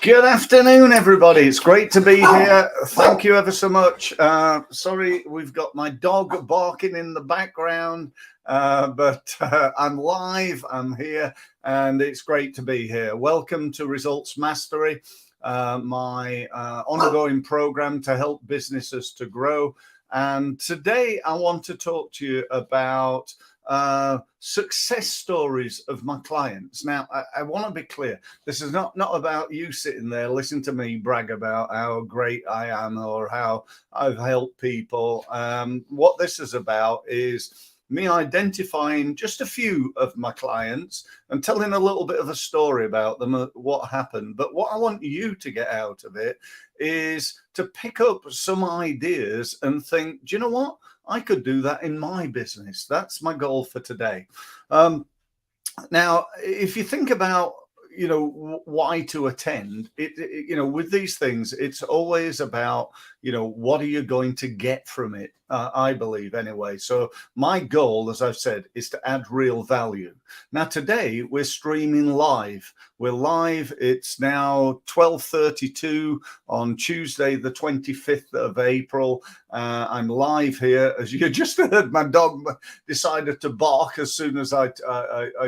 Good afternoon, everybody. It's great to be here. Thank you ever so much. Sorry, we've got my dog barking in the background, but I'm live, I'm here, and it's great to be here. Welcome to Results Mastery, my ongoing program to help businesses to grow. And today I want to talk to you about success stories of my clients. Now, I want to be clear. This is not about you sitting there listening to me brag about how great I am or how I've helped people. What this is about is me identifying just a few of my clients and telling a little bit of a story about them, what happened. But what I want you to get out of it is to pick up some ideas and think, do you know what? I could do that in my business. That's my goal for today. Now, if you think about, why to attend, with these things, it's always about, what are you going to get from it? I believe anyway. So my goal, as I've said, is to add real value. Now, today we're streaming live. We're live. It's now 12:32 on Tuesday, the 25th of April. I'm live here. As you just heard, my dog decided to bark as soon as I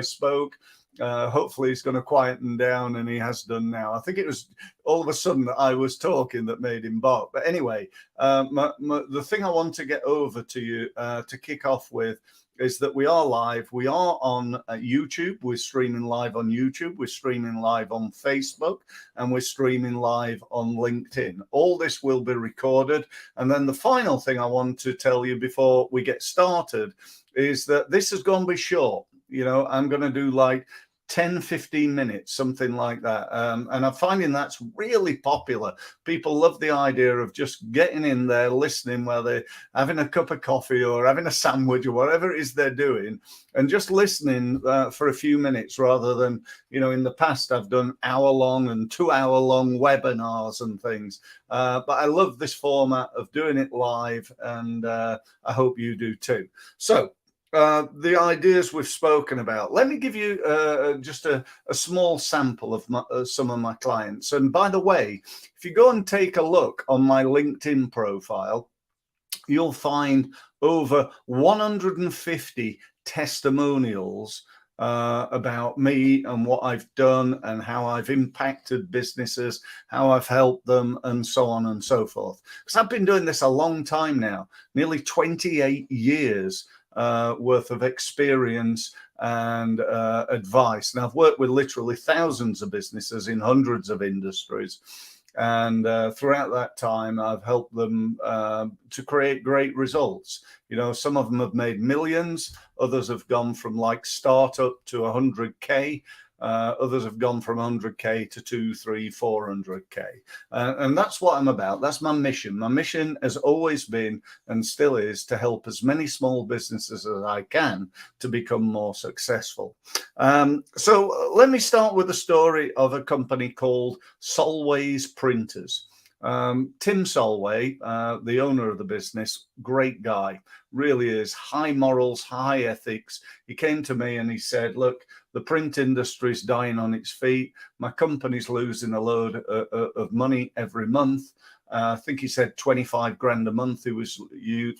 spoke. Hopefully he's going to quieten down, and he has done now. I think it was all of a sudden that I was talking that made him bark. But anyway, the thing I want to get over to you to kick off with is that we are live. We are on YouTube. We're streaming live on YouTube. We're streaming live on Facebook, and we're streaming live on LinkedIn. All this will be recorded. And then the final thing I want to tell you before we get started is that this is going to be short. I'm going to do like 10, 15 minutes, something like that. And I'm finding that's really popular. People love the idea of just getting in there, listening while they're having a cup of coffee or having a sandwich or whatever it is they're doing, and just listening for a few minutes rather than, in the past I've done hour-long and 2-hour-long webinars and things. But I love this format of doing it live, and I hope you do too. So, the ideas we've spoken about. Let me give you just a small sample of some of my clients. And by the way, if you go and take a look on my LinkedIn profile, you'll find over 150 testimonials about me and what I've done and how I've impacted businesses, how I've helped them, and so on and so forth. Because I've been doing this a long time now, nearly 28 years worth of experience and advice. Now, I've worked with literally thousands of businesses in hundreds of industries. And throughout that time, I've helped them to create great results. Some of them have made millions. Others have gone from like startup to 100K. Others have gone from 100K to 2, 3, 400K. And that's what I'm about. That's my mission. My mission has always been and still is to help as many small businesses as I can to become more successful. So let me start with the story of a company called Solway's Printers. Tim Solway, the owner of the business, great guy, really is. High morals, high ethics. He came to me and he said, look, the print industry is dying on its feet. My company's losing a load of money every month. I think he said 25 grand a month he was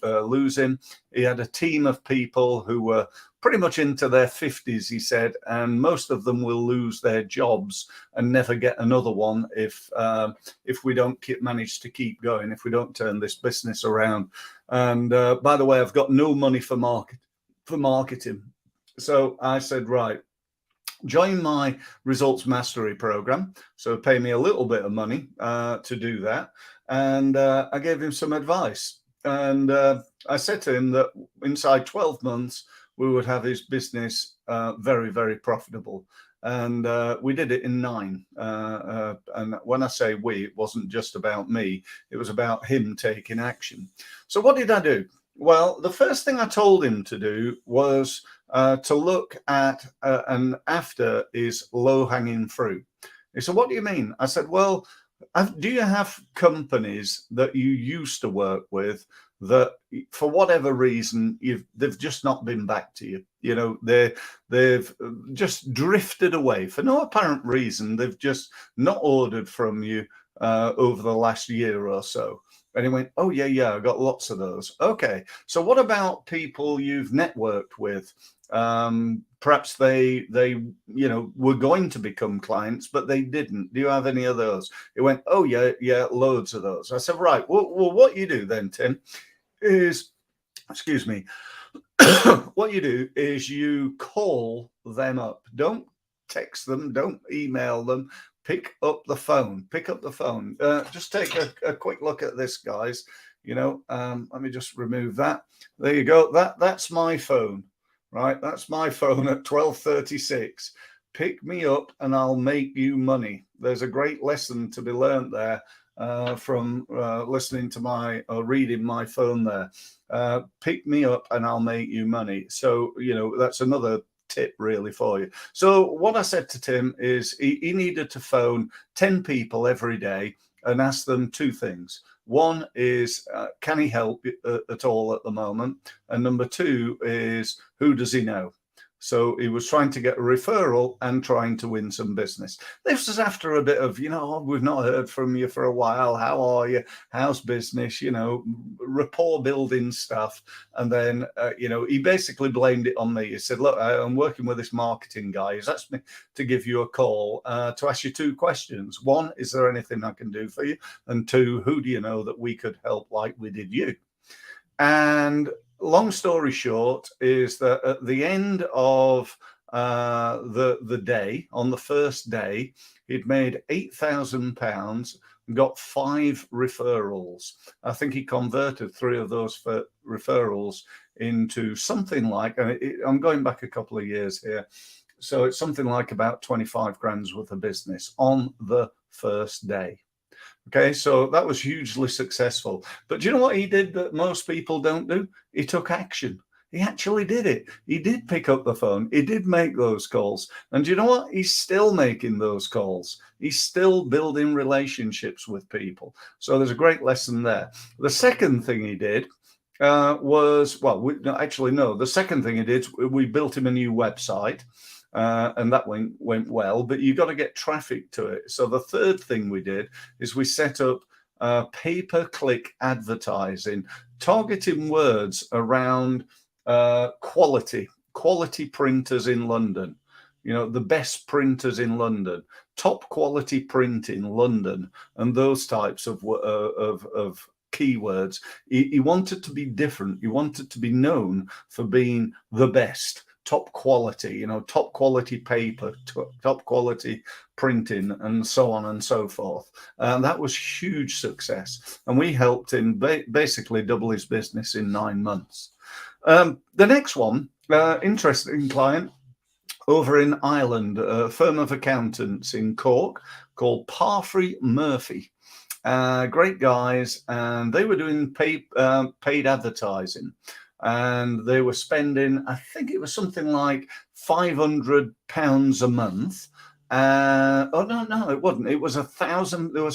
losing. He had a team of people who were pretty much into their 50s, he said, and most of them will lose their jobs and never get another one if we don't manage to keep going, if we don't turn this business around. And by the way, I've got no money for marketing. So I said, right, join my results mastery program. So pay me a little bit of money to do that. And I gave him some advice. And I said to him that inside 12 months, we would have his business very, very profitable. And we did it in 9. And when I say we, it wasn't just about me. It was about him taking action. So what did I do? Well, the first thing I told him to do was to look at and after is low-hanging fruit. He said, what do you mean? I said, well, do you have companies that you used to work with that for whatever reason they've just not been back to you. You know, they've just drifted away for no apparent reason. They've just not ordered from you over the last year or so. And he went, oh yeah, I got lots of those. Okay, so what about people you've networked with? Perhaps they were going to become clients, but they didn't. Do you have any of those? He went, oh yeah, loads of those. I said, right, well, what you do then, Tim, is, excuse me, what you do is you call them up. Don't text them, don't email them. Pick up the phone. Just take a quick look at this, guys. Let me just remove that. There you go. That's my phone, right? That's my phone at 12:36. Pick me up and I'll make you money. There's a great lesson to be learned there from listening to reading my phone there. Pick me up and I'll make you money. So, that's another tip really for you. So what I said to Tim is he needed to phone 10 people every day and ask them two things. One is, can he help at all at the moment? And number two is, who does he know? So he was trying to get a referral and trying to win some business. This was after a bit of, we've not heard from you for a while. How are you? How's business? Rapport building stuff. And then, he basically blamed it on me. He said, look, I'm working with this marketing guy. He's asked me to give you a call to ask you two questions. One, is there anything I can do for you? And two, who do you know that we could help like we did you? And long story short is that at the end of the day, on the first day, he'd made £8,000 and got 5 referrals. I think he converted 3 of those referrals into something like, I'm going back a couple of years here, so it's something like about 25 grand's worth of business on the first day. Okay, so that was hugely successful. But do you know what he did that most people don't do? He took action. He actually did it. He did pick up the phone. He did make those calls. And do you know what? He's still making those calls. He's still building relationships with people. So there's a great lesson there. The second thing he did the second thing he did, we built him a new website. And that went well, but you got to get traffic to it. So the third thing we did is we set up pay-per-click advertising, targeting words around quality printers in London, the best printers in London, top quality print in London, and those types of keywords. He wanted to be different. He wanted to be known for being the best. Top quality, top quality paper, top quality printing, and so on and so forth. And that was huge success. And we helped him basically double his business in 9 months. The next one, interesting client over in Ireland, a firm of accountants in Cork called Parfrey Murphy. Great guys, and they were doing paid advertising. And they were spending, I think it was something like £500 a month. No, it wasn't. It was 1,000. They were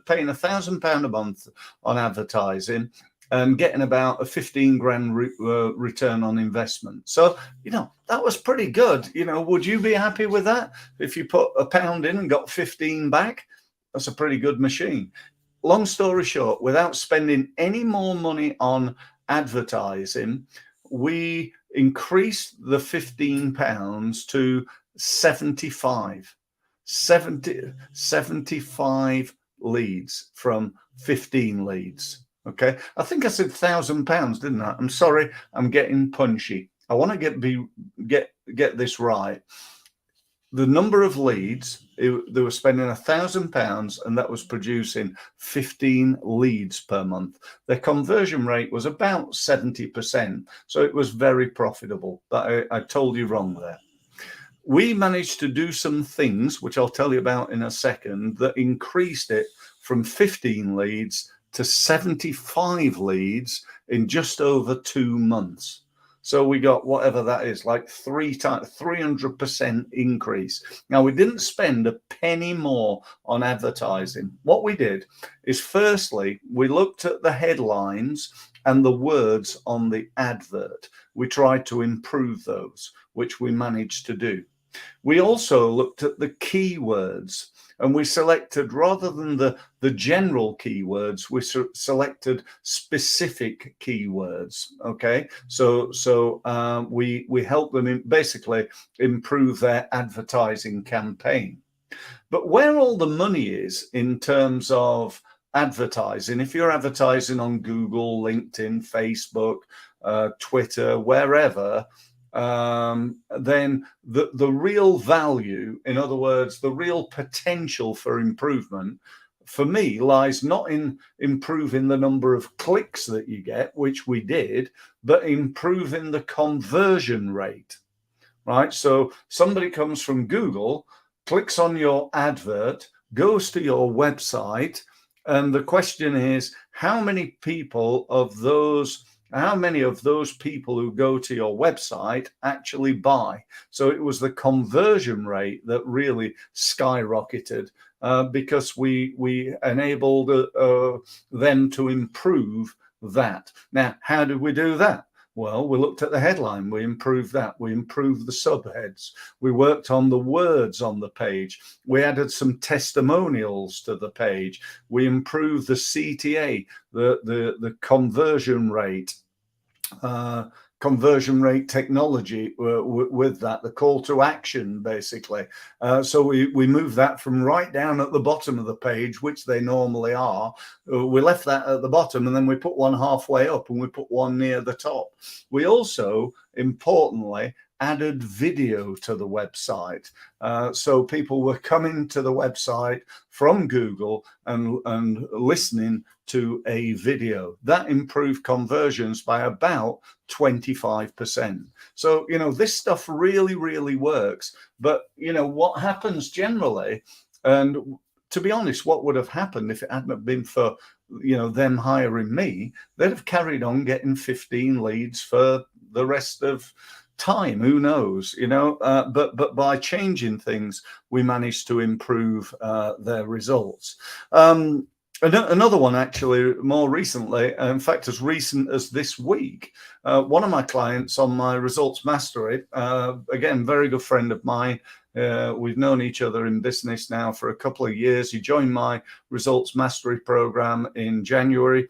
paying £1,000 a month on advertising and getting about a 15 grand return on investment. So, that was pretty good. Would you be happy with that? If you put £1 in and got 15 back, that's a pretty good machine. Long story short, without spending any more money on advertising, we increased the £15 to 75 leads from 15 leads. Okay, I think I said £1,000, didn't I? I'm sorry, I'm getting punchy. I want to get this right. The number of leads, they were spending £1,000, and that was producing 15 leads per month. Their conversion rate was about 70%, so it was very profitable. But I told you wrong there. We managed to do some things, which I'll tell you about in a second, that increased it from 15 leads to 75 leads in just over 2 months. So we got whatever that is, like 300% increase. Now, we didn't spend a penny more on advertising. What we did is, firstly, we looked at the headlines and the words on the advert. We tried to improve those, which we managed to do. We also looked at the keywords, and we selected, rather than the general keywords, we selected specific keywords. Okay, so we help them basically improve their advertising campaign. But where all the money is in terms of advertising, if you're advertising on Google, LinkedIn, Facebook, Twitter, wherever, then the real value, in other words, the real potential for improvement, for me, lies not in improving the number of clicks that you get, which we did, but improving the conversion rate, right? So somebody comes from Google, clicks on your advert, goes to your website, and the question is, how many of those people who go to your website actually buy? So it was the conversion rate that really skyrocketed, because we enabled them to improve that. Now, how did we do that? Well, we looked at the headline, we improved that, we improved the subheads, we worked on the words on the page, we added some testimonials to the page, we improved the CTA, the conversion rate technology with that, the call to action, basically. So we moved that from right down at the bottom of the page, which they normally are. We left that at the bottom, and then we put one halfway up and we put one near the top. We also, importantly, added video to the website. So people were coming to the website from Google and listening to a video. That improved conversions by about 25%. So, this stuff really, really works. But, what happens generally, and to be honest, what would have happened if it hadn't been for, them hiring me, they'd have carried on getting 15 leads for the rest of time, who knows, but by changing things, we managed to improve their results. Another one, actually, more recently, in fact, as recent as this week, one of my clients on my Results Mastery, again, very good friend of mine, we've known each other in business now for a couple of years. He joined my Results Mastery program in January.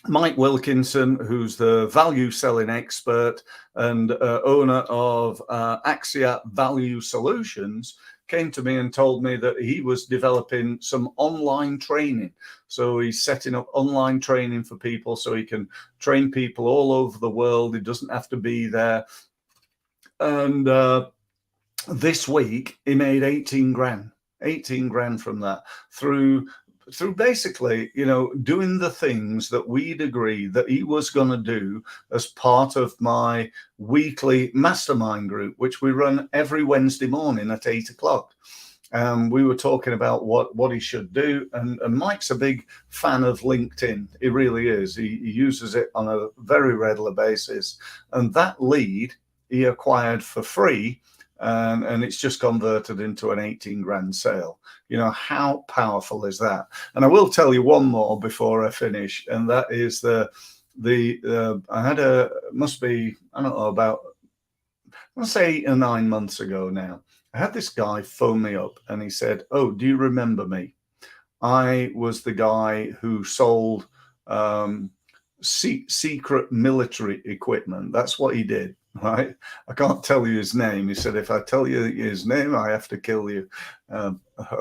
Mike Wilkinson, who's the value selling expert and owner of Axia Value Solutions, came to me and told me that he was developing some online training. So he's setting up online training for people so he can train people all over the world. He doesn't have to be there. And this week he made 18 grand from that through basically, doing the things that we'd agreed that he was going to do as part of my weekly mastermind group, which we run every Wednesday morning at 8 o'clock. We were talking about what he should do. And Mike's a big fan of LinkedIn. He really is. He uses it on a very regular basis. And that lead he acquired for free. And it's just converted into an 18 grand sale. How powerful is that? And I will tell you one more before I finish, and that is I had must be, I don't know, about, let's say 8 or 9 months ago now, I had this guy phone me up and he said, "Oh, do you remember me? I was the guy who sold secret military equipment." That's what he did. Right, I can't tell you his name. He said, "If I tell you his name, I have to kill you." I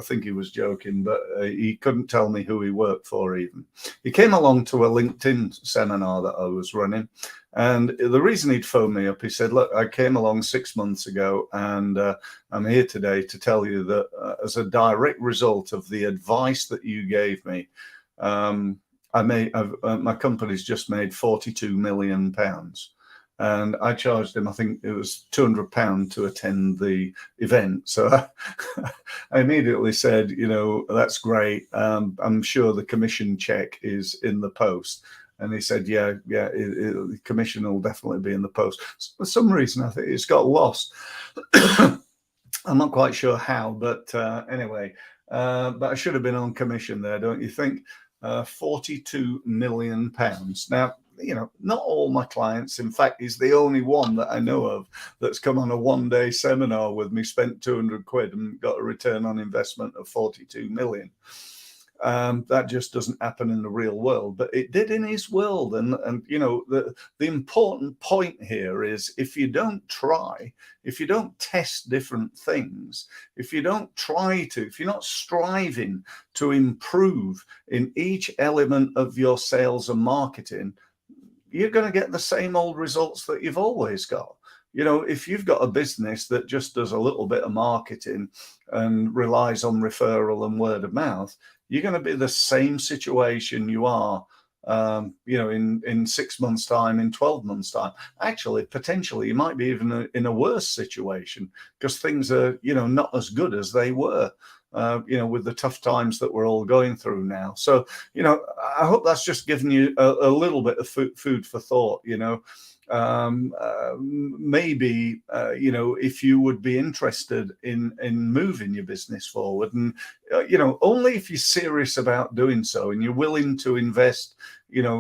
think he was joking, but he couldn't tell me who he worked for even. He came along to a LinkedIn seminar that I was running, and the reason he'd phoned me up, he said, "Look, I came along 6 months ago, and I'm here today to tell you that as a direct result of the advice that you gave me, my company's just made 42 million pounds." And I charged him, I think it was £200 to attend the event. So I immediately said, "That's great. I'm sure the commission check is in the post." And he said, yeah, the commission will definitely be in the post. For some reason, I think it's got lost. I'm not quite sure how, but anyway, but I should have been on commission there, don't you think? £42 million. Now, not all my clients. In fact, he's the only one that I know of that's come on a one-day seminar with me, spent 200 quid and got a return on investment of 42 million. That just doesn't happen in the real world, but it did in his world. And the important point here is, if you don't try, if you don't test different things, if you don't if you're not striving to improve in each element of your sales and marketing, you're going to get the same old results that you've always got. If you've got a business that just does a little bit of marketing and relies on referral and word of mouth, you're going to be the same situation you are, in 6 months' time, in 12 months' time. Actually, potentially, you might be even in a worse situation, because things are, not as good as they were, with the tough times that we're all going through now. So, I hope that's just given you a little bit of food for thought. Maybe if you would be interested in moving your business forward, and only if you're serious about doing so and you're willing to invest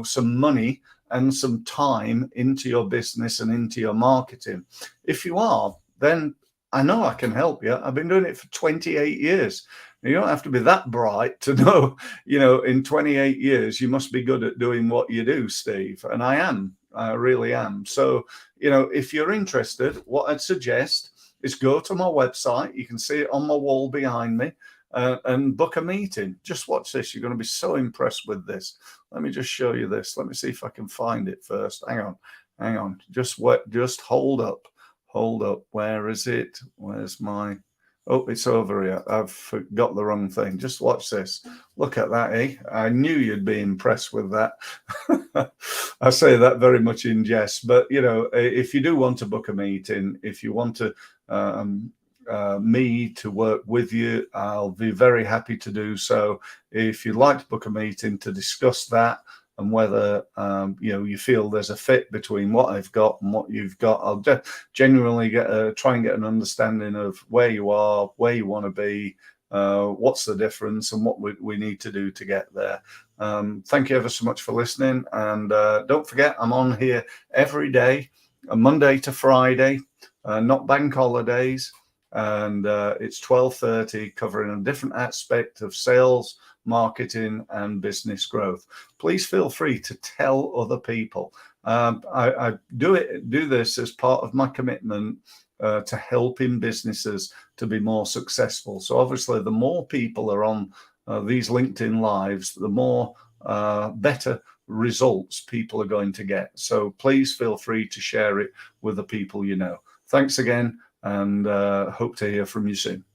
some money and some time into your business and into your marketing. If you are, then I know I can help you. I've been doing it for 28 years. You don't have to be that bright to know, in 28 years, you must be good at doing what you do, Steve. And I am. I really am. So, if you're interested, what I'd suggest is go to my website. You can see it on my wall behind me, and book a meeting. Just watch this. You're going to be so impressed with this. Let me just show you this. Let me see if I can find it first. Hang on. Just hold up. Hold up. Where is it? Where's my... Oh, it's over here. I've got the wrong thing. Just watch this. Look at that, eh? I knew you'd be impressed with that. I say that very much in jest, but if you do want to book a meeting, if you want to me to work with you, I'll be very happy to do so. If you'd like to book a meeting to discuss that, and whether you feel there's a fit between what I've got and what you've got, I'll genuinely try and get an understanding of where you are, where you want to be, what's the difference, and what we need to do to get there. Thank you ever so much for listening, and don't forget, I'm on here every day, Monday to Friday, not bank holidays, and it's 12:30, covering a different aspect of sales, marketing, and business growth. Please feel free to tell other people. I do this as part of my commitment to helping businesses to be more successful. So obviously, the more people are on these LinkedIn lives, the more better results people are going to get. So please feel free to share it with the people you know. Thanks again, and hope to hear from you soon.